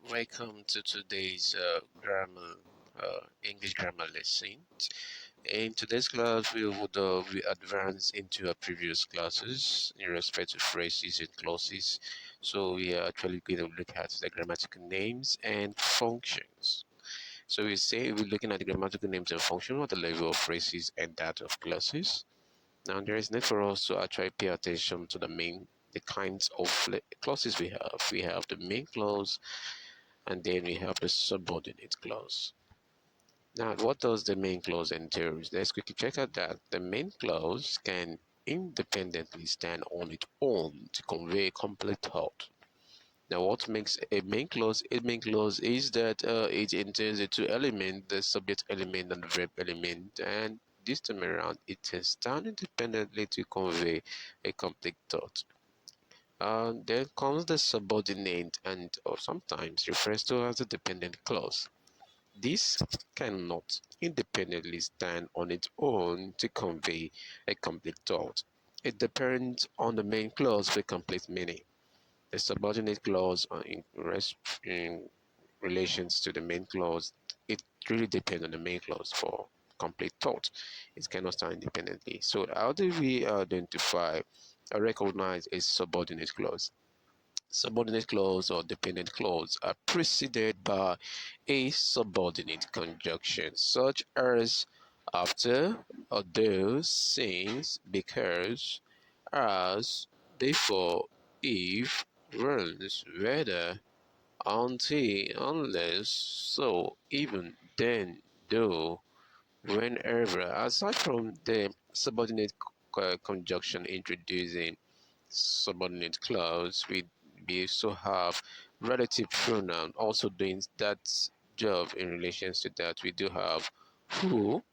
Welcome to today's English grammar lesson. In today's class, we advance into our previous classes in respect to phrases and clauses. So we are actually going to look at the grammatical names and functions. So we're looking at the grammatical names and functions at the level of phrases and that of clauses. Now there is need for us to actually pay attention to the kinds of clauses we have. We have the main clause and then we have the subordinate clause. Now, what does the main clause entail? Let's quickly check out that the main clause can independently stand on its own to convey complete thought. Now, what makes a main clause a main clause is that it entails the two elements, the subject element and the verb element, and this time around it can stand independently to convey a complete thought. Then comes the subordinate and or sometimes referred to as a dependent clause. This cannot independently stand on its own to convey a complete thought. It depends on the main clause for complete meaning. The subordinate clause in relations to the main clause, it really depends on the main clause for complete thought. It cannot stand independently. So how do we identify or recognize a subordinate clause? Subordinate clause or dependent clause are preceded by a subordinate conjunction, such as after, although, since, because, as, therefore, if, once, whether, until, unless, so, even, then, though, whenever. Aside from the subordinate conjunction introducing subordinate clause, we also have relative pronoun also doing that job. In relations to that, we do have who,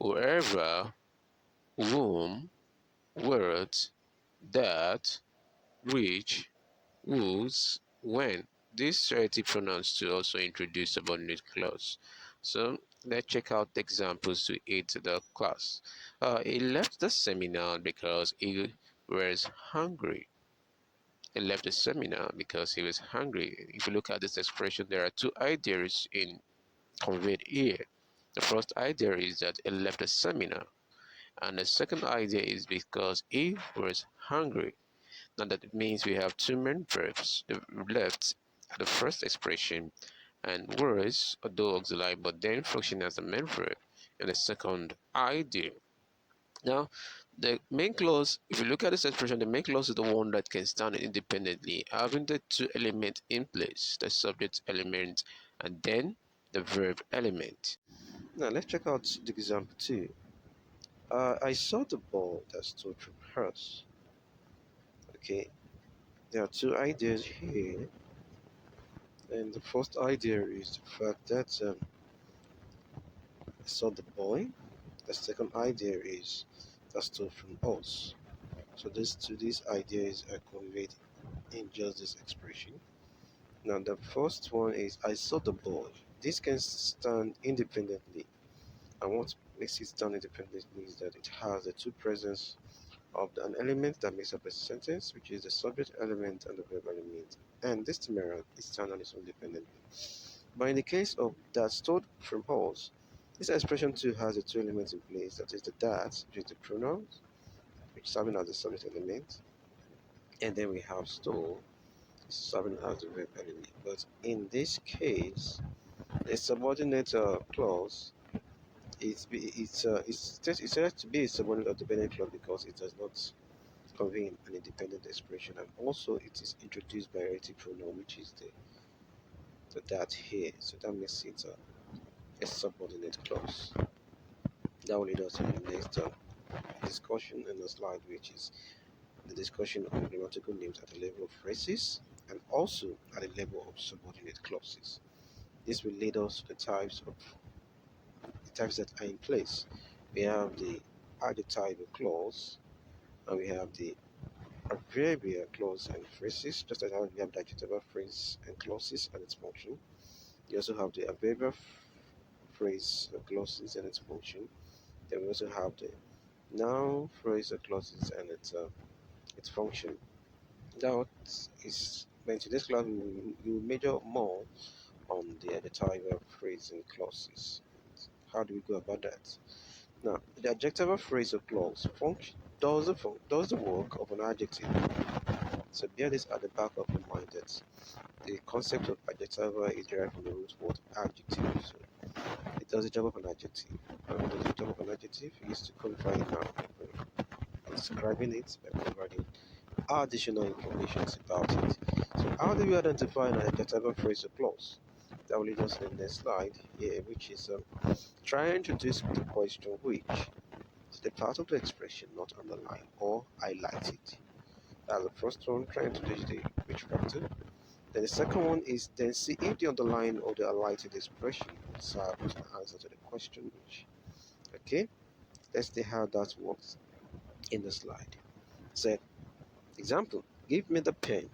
whoever, whom, what, that, which, whose, when. These relative pronouns to also introduce subordinate clause. So let's check out the examples to aid the class. He left the seminar because he was hungry. He left the seminar because he was hungry. If you look at this expression, there are two ideas in conveyed here. The first idea is that he left the seminar, and the second idea is because he was hungry. Now that means we have two main verbs. The left at the first expression and was, although auxiliary, but then function as the main verb in the second idea. Now, the main clause, if you look at this expression, the main clause is the one that can stand independently, having the two elements in place, the subject element and then the verb element. Now, let's check out the example 2. I saw the ball that stole from hers. Okay, there are two ideas here, and the first idea is the fact that I saw the boy. The second idea is that stole from us. So these ideas are conveyed in just this expression. Now the first one is I saw the ball. This can stand independently, and what makes it stand independently is that it has the two presence of an element that makes up a sentence, which is the subject element and the verb element. And this time around, it stands on its own independently. But in the case of that stored from us, this expression too has the two elements in place, that is the that, which is the pronouns, which serving as the subject element, and then we have stole serving as the verb element. But in this case, a subordinate clause it's said to be a subordinate or dependent clause because it does not convey an independent expression, and also it is introduced by a relative pronoun, which is the that here. So that makes it a subordinate clause. That will lead us to the next discussion in the slide, which is the discussion of grammatical names at the level of phrases and also at the level of subordinate clauses. This will lead us to the types that are in place. We have the adjectival clause, and we have the adverbial clause and phrases, just as we have the adjectival phrase and clauses and its function. You also have the adverbial phrase clauses and its function. Then we also have the noun phrase clauses and its function. That is But in today's class, we will major more on the adjectival phrase and clauses. How do we go about that? Now, the adjectival phrase or clause does the work of an adjective. So bear this at the back of your mind that the concept of adjectival is derived from the root word adjective. So it does the job of an adjective. And what does the job of an adjective? It is to qualify a noun by describing it by providing additional information about it. So how do we identify an adjectival phrase or clause? That will lead us to the next slide here, which is try and introduce the question which is the part of the expression not underlined or highlighted. That's the first one, try and introduce the which factor. Then the second one is then see if the underlined or the highlighted expression serves as an answer to the question which. Okay, let's see how that works in the slide. Said example, give me the pen,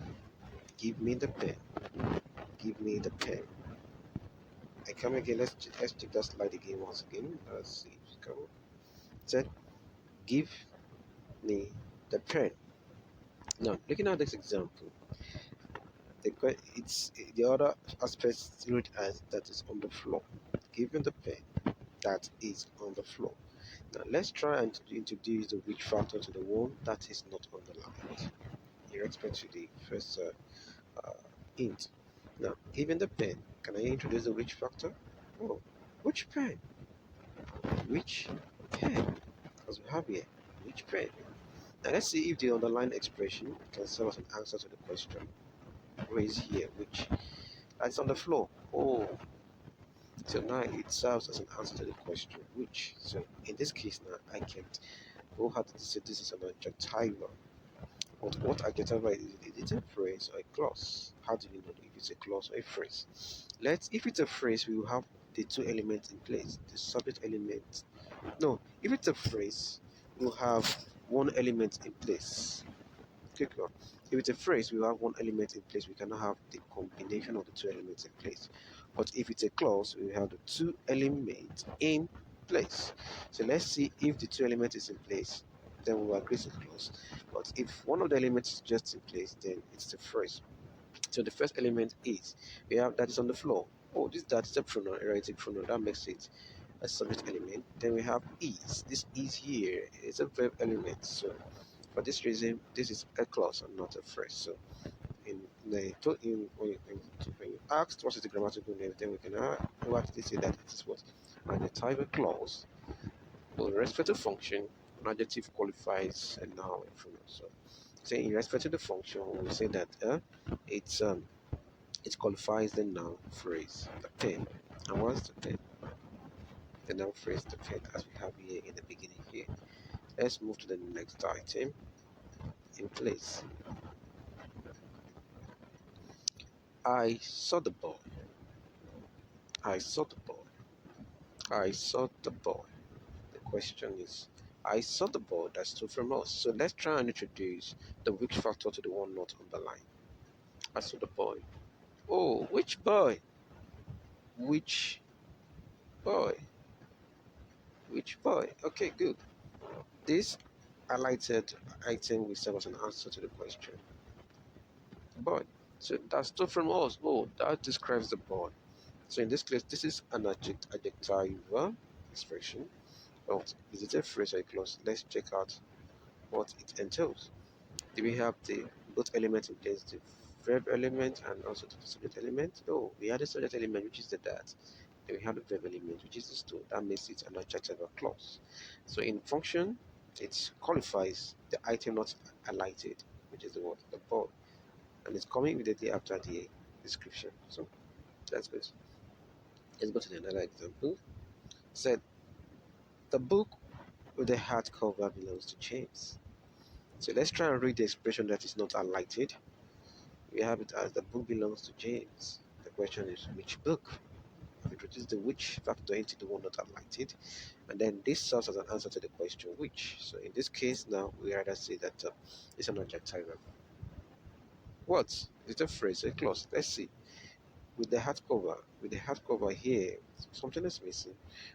give me the pen, give me the pen. I come again, let's check that slide again once again. Let's see if it come. Said give me the pen. Now looking at this example, it's the other aspect read as that is on the floor. Give me the pen that is on the floor. Now let's try and introduce the which factor to the one that is not underlined. In respect to the first hint. Now, given the pen, can I introduce the which factor? Oh, which pen? Which pen? As we have here, which pen? Now let's see if the underlined expression can serve as an answer to the question raised here, which that's on the floor. Oh, so now it serves as an answer to the question which. So in this case now I can't go ahead to say this is an adjective. But what adjective is it? Is it a phrase or a clause? How do you know if it's a clause or a phrase? If it's a phrase, we will have the two elements in place. The subject element. No, if it's a phrase, we'll have one element in place. Click on. If it's a phrase, we will have one element in place. We cannot have the combination of the two elements in place. But if it's a clause, we have the two elements in place. So let's see if the two elements is in place, then we will agree to clause. But if one of the elements is just in place, then it's the phrase. So the first element is we have that is on the floor. Oh, that is a pronoun, erratic pronoun. That makes it a subject element. Then we have is. This is here is a verb element. So for this reason, this is a clause and not a phrase. So when you ask what is the grammatical name, then we can actually say that it is what an adjective clause. With respect to function, an adjective qualifies a noun and pronoun. So say in respect to the function, we say that it's it qualifies the noun phrase, the pen. And what's the pen? The noun phrase, the pen, as we have here in the beginning here. Let's move to the next item. In place. I saw the ball. I saw the ball. I saw the ball. The question is, I saw the ball. That's true from us. So let's try and introduce the which factor to the one not underlined. I saw the boy. Oh, which boy? Which boy? Which boy? Okay, good. This highlighted item will serve as an answer to the question. Boy. So that's true from us. Oh, that describes the boy. So in this case, this is an adjective expression. Well, is it a phrase or a clause? Let's check out what it entails. Do we have the both elements in place, the verb element and also the subject element? No, we had the subject element, which is the that. Then we have the verb element, which is the to. That makes it an adjective or clause. So in function, it qualifies the item not highlighted, which is the word, the ball, and it's coming immediately after the description. So that's good. Let's go to another example. Said the book with the hardcover belongs to James. So let's try and read the expression that is not highlighted. We have it as the book belongs to James. The question is which book? We introduce the which factor into the one not highlighted, and then this serves as an answer to the question which. So in this case now we rather say that it's an adjective. What? Is it a phrase, a clause? Let's see. With the hardcover here, something is missing.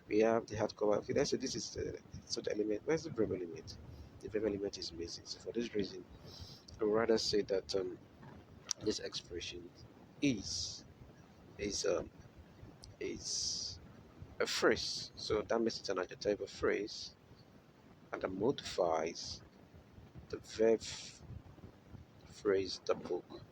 We have the hardcover. Okay, let's say this is the sort of element. Where's the verb element? The verb element is missing. So for this reason, I would rather say that This expression is is um is a phrase. So that makes it an adjective phrase, and that modifies the verb phrase the book.